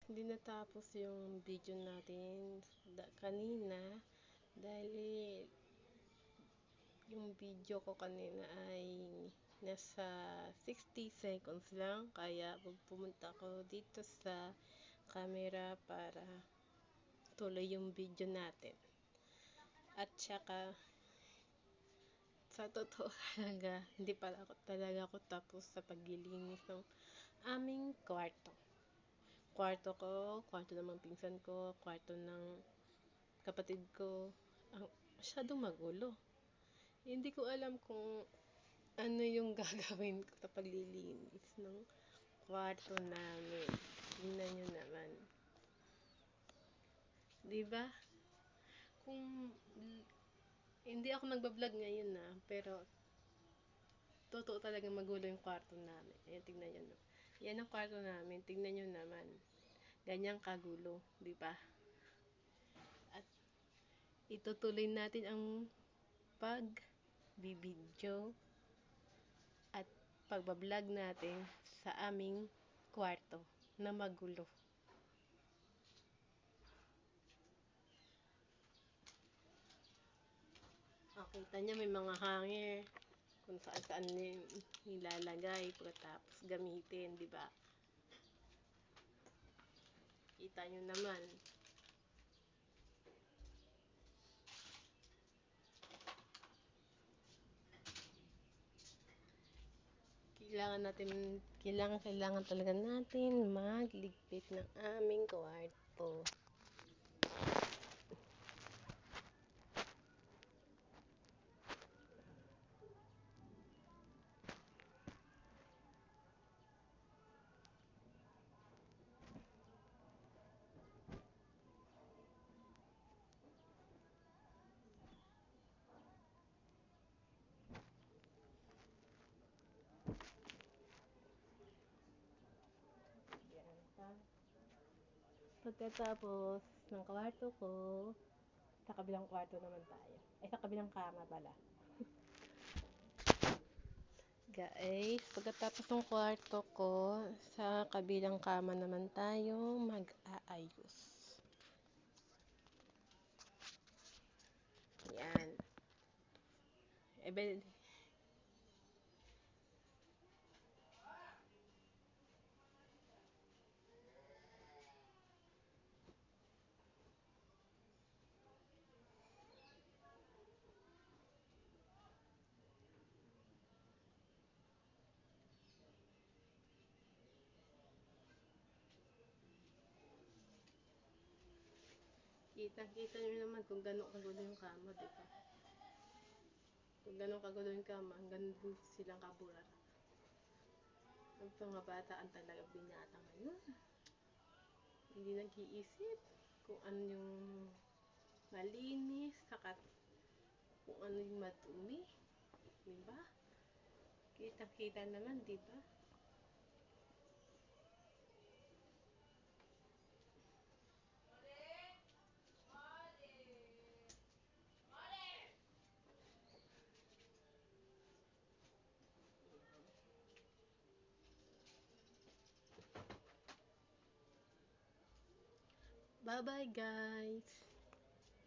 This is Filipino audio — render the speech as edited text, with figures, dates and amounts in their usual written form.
Hindi natapos yung video natin kanina dahil yung video ko kanina ay nasa 60 seconds lang, kaya pumunta ko dito sa camera para tuloy yung video natin. At saka sa totoo talaga, hindi pala ako talaga ako tapos sa paglilinis ng aming kwarto. Kwarto ng mga pinsan ko, kwarto ng kapatid ko. Ang masyadong magulo. Hindi ko alam kung ano yung gagawin ko sa paglilinis ng kwarto namin. Tingnan nyo naman. Diba? Kung hindi ako nagbablog ngayon na, pero totoo talaga magulo yung kwarto namin. Ayan, tingnan nyo. No? Yan ang kwarto namin. Tingnan nyo naman. Ganyang kagulo. Diba? At itutuloy natin ang pagbibidyo at pagbablog natin sa aming kwarto na magulo. Kita niya may mga hanger kung saan saan nilalagay pagkatapos gamitin, di ba? Kita nyo naman. Kailangan talaga natin magligpit ng aming kwarto. Pagkatapos ng kwarto ko, sa kabilang kwarto naman tayo. Sa kabilang kama pala. Guys, pagkatapos ng kwarto ko, sa kabilang kama naman tayo mag-aayos. Yan. Kita nyo naman kung gano'ng kagulo yung kama, di ba? Kung gano'ng kagulo yung kama, hanggang din silang kabura. Ang mga bata ang talaga binata ngayon. Hindi nag-iisip kung ano yung malinis, saka kung ano yung madumi. Di ba? Kita naman, di ba? Bye-bye, guys!